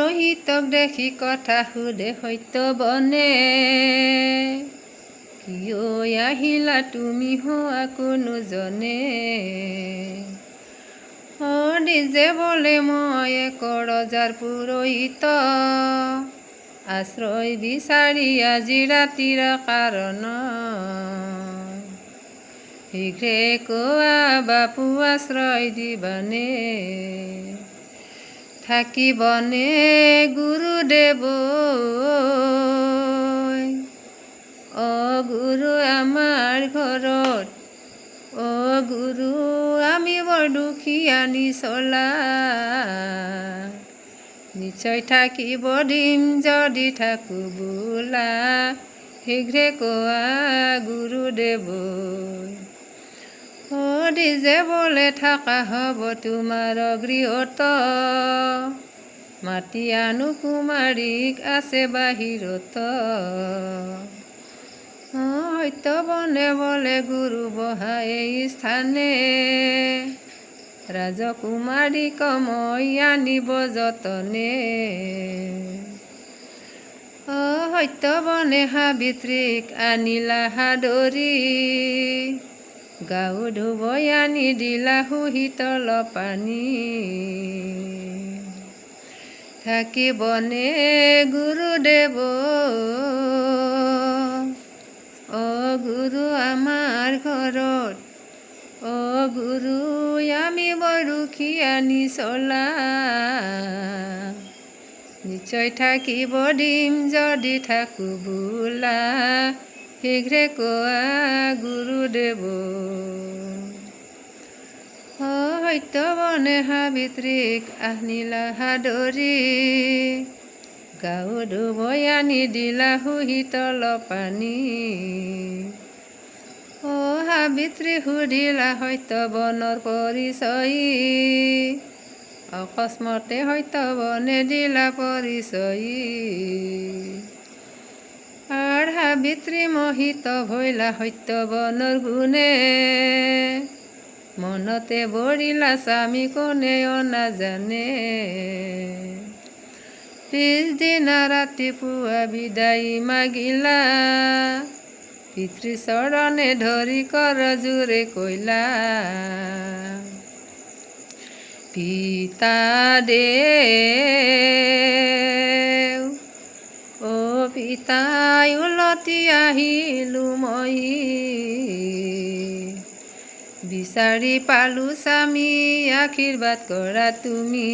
পুৰোহিতক দেখি কথা সোধে সত্যবনে, কিয় আহিলা তুমি হোৱা কোনো জনে? যে বোলে মই এক ৰজাৰ পুৰোহিত, আশ্ৰয় বিচাৰি আজি ৰাতিৰ কাৰণ। শীঘ্ৰে কোৱা বাপু আশ্ৰয় দিবানে, থাকিবনে গুৰুদেৱ? গুৰু আমাৰ ঘৰত, গুৰু আমি বৰ দুখীয়া নিচলা, নিশ্চয় থাকিব দিম যদি থাকো বোলা, শীঘ্ৰে কোৱা গুৰুদেৱ। যে বোলে থাকা হ'ব তোমাৰ গৃহত, মাতি আনো কুমাৰীক আছে বাহিৰত। সত্যবনে বোলে গুৰু বহা এই স্থানে, ৰাজকুমাৰীক মই আনিব যতনে। সত্যবনে সাবিত্ৰীক আনিলা সাদৰি, গাও ধুব আনি দিলা শীতল পানী। থাকিবনে গুৰুদেৱ? গুৰু আমাৰ ঘৰত, গুৰু আমি বৰ দুখীয়া নিচলা, নিশ্চয় থাকিব দিম যদি থাকো বোলা, শীঘ্ৰে কোৱা গুৰুদেৱ। সত্যবনে সাবিত্ৰীক আনিলা সাদৰি, গাও ধুব আনি দিলা শীতল পানী। সাবিত্ৰী সুধিলা সত্যবনৰ পৰিচয়, অকস্মাতে সত্যবনে দিলা পৰিচয়। সাবিত্ৰী মোহিত ভৈলা সত্যবনৰ গুণে, মনতে বৰিলা স্বামী কোনেও নাজানে। পিছদিনা ৰাতিপুৱা বিদায় মাগিলা, পিতৃ চৰণে ধৰি কৰ জোৰে কৈলা, পিতা দেৱ পিতাই উলটি আহিলো মই, বিচাৰি পালো স্বামী আশীৰ্বাদ কৰা তুমি,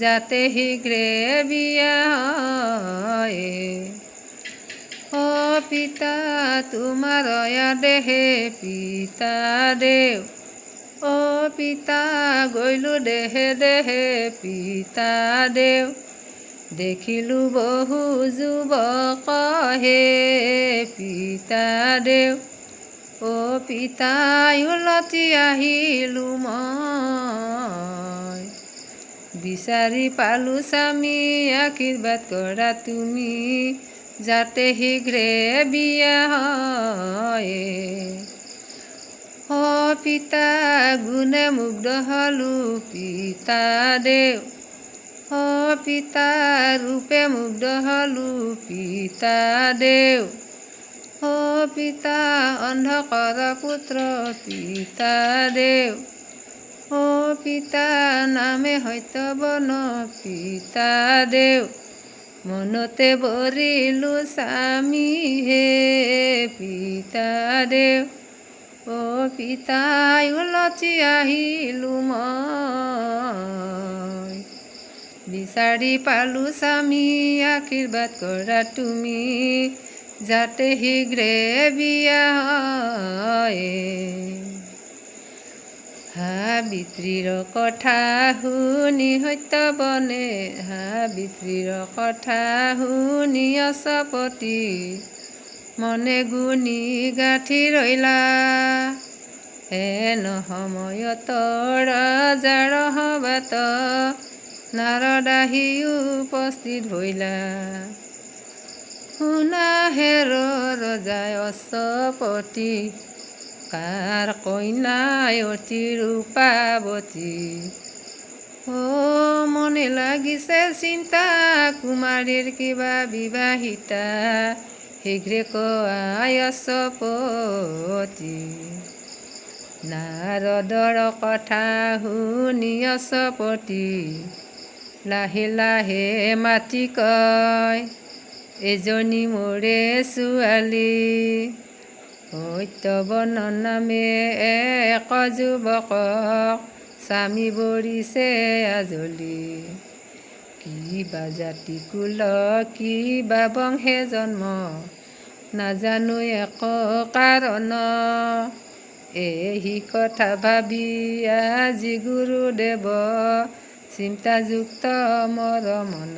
যাতে শীঘ্ৰে বিয়া হয়। পিতা তোমাৰ দেহে পিতা দেৱ, পিতা গৈলো দেহে দেহে পিতা দেৱ, দেখিলো বহু যুৱক হে পিতা দেৱ, পিতাই উলটি আহিলো মই, বিচাৰি পালো স্বামী আশীৰ্বাদ কৰা তুমি, যাতে শীঘ্ৰে বিয়া হয়। পিতা গুণে মুগ্ধ হলো পিতা দেৱ, পিতা ৰূপে মুগ্ধ হলো পিতা দেৱ, পিতা অন্ধকাৰ পুত্ৰ পিতা দেৱ, পিতা নামে সত্যবন পিতা দেৱ, মনতে বৰিলো স্বামী হে পিতা দেৱ, পিতাই উলটি আহিলো মই, বিচাৰি পালো স্বামী আশীৰ্বাদ কৰা তুমি, যাতে শীঘ্ৰে বিয়া হয়। সাবিত্ৰীৰ কথা শুনি সত্যবনে, সাবিত্ৰীৰ কথা শুনি অচপতি, মনে গুণি গাঁঠি ৰৈলা, হেন সময়ত ৰজাৰ সভাত নাৰদ আহি উপস্থিত হৈলা। শুনা হেৰ ৰজাই অশ্বপতি, কাৰ কন্যাই অতি ৰূপাৱতী, মনে লাগিছে চিন্তা কুমাৰীৰ কিবা বিবাহিতা শীঘ্ৰে আয়সপতি নাৰদৰ কথা শুনি অচপতি লাহে লাহে মাতি কয় এজনী মোৰে ছোৱালী সত্যবন নামে এক যুৱকক স্বামী বৰিছে আজলি কিবা জাতি কুল কিবা বংশে জন্ম নাজানো এক কাৰণ এই কথা ভাবি আজি গুৰুদেৱ চিন্তাযুক্ত মৰ মন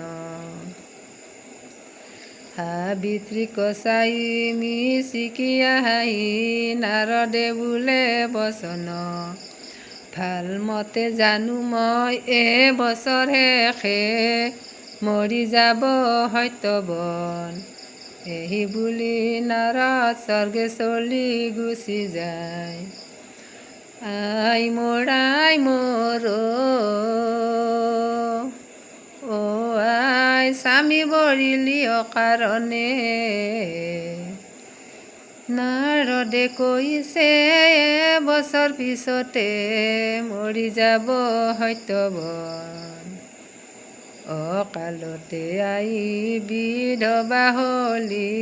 সাবিত্ৰীক চাই মিচিকিয়া হাঁহি নাৰদে বোলে বচন ভাল মতে জানো মই এবছৰ শেষে মৰি যাব সত্যবন এই বুলি নাৰদ স্বৰ্গে চলি গুচি যায় আই মোৰ আই স্বামী বৰিলি অকাৰণে নাৰদে কৈছে এবছৰ পিছতে মৰি যাব সত্যবন অকালতে আই বিধৱা হলি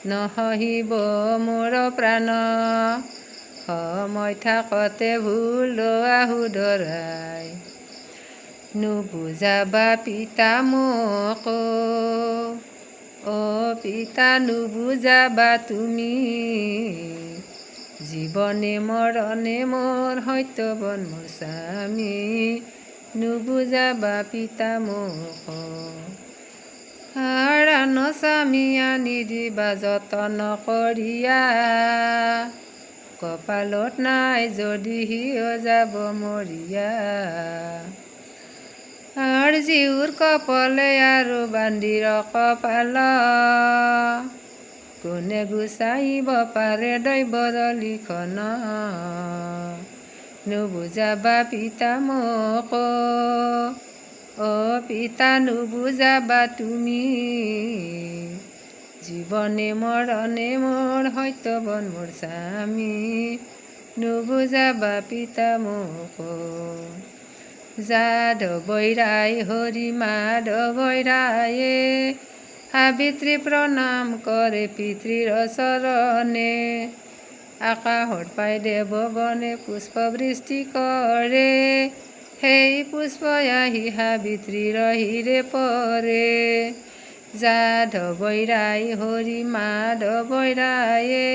নহহিব মোৰ প্ৰাণ সময় থাকতে ভুল শুধৰাই নুবুজাবা পিতা মোক পিতা নুবুজাবা তুমি জীৱনে মৰণে মোৰ সত্যবন মোৰ স্বামী নুবুজাবা পিতা মোক হাৰান স্বামী আনি দিবা যতন কৰিয়া কপালত নাই যদি সিও যাব মৰিয়া আৰ জিউৰ কপালে আৰু বান্দিৰ কপাল কোনে গুচাইব পাৰে দৈৱৰ লিখন নুবুজাবা পিতা মোক পিতা নুবুজাবা তুমি জীৱনে মৰণে মোৰ সত্যবন মোৰ স্বামী নুবুজাবা পিতা মোক যাদৱই ৰায় হৰি মাধৱই ৰায়ে সাবিত্ৰী প্ৰণাম কৰে পিতৃৰ চৰণে আকাশত পাই দেৱগণে পুষ্পবৃষ্টি কৰে সেই পুষ্প আহি সাবিত্ৰীৰ শিৰে পৰে যাদৱই ৰায় হৰি মাধৱই ৰায়ে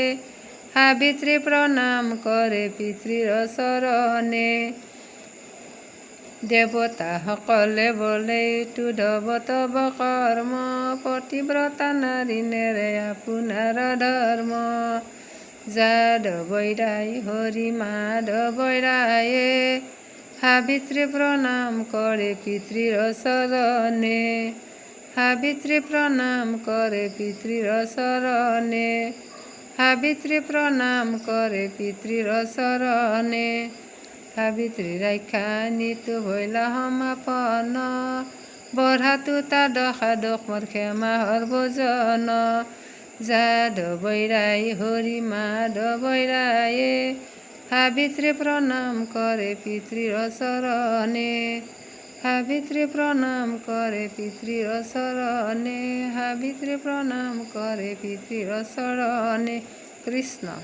সাবিত্ৰী প্ৰণাম কৰে পিতৃৰ চৰণে দেৱতাসকলে বোলে এইটো ধৱতৱ কৰ্ম পতিব্ৰতা নাৰী নেৰে আপোনাৰ ধৰ্ম যাদৱই ৰায় হৰি মাধৱই ৰায়ে সাবিত্ৰী প্ৰণাম কৰে পিতৃৰ চৰণে সাবিত্ৰী প্ৰণাম কৰে পিতৃৰ চৰণে সাবিত্ৰী প্ৰণাম কৰে পিতৃৰ চৰণে সাবিত্ৰী ৰক্ষা নিতু ভৈলা সমাপন বঢ়াটো তাৰ দশা দোষ মোৰ ক্ষমা সৰ্বজন যাদৱই ৰায় হৰি মাধৱই ৰায়ে সাবিত্ৰী প্ৰণাম কৰে পিতৃৰ চৰণে সাবিত্ৰী প্ৰণাম কৰে পিতৃৰ চৰণে সাবিত্ৰী প্ৰণাম কৰে পিতৃৰ চৰণে কৃষ্ণ।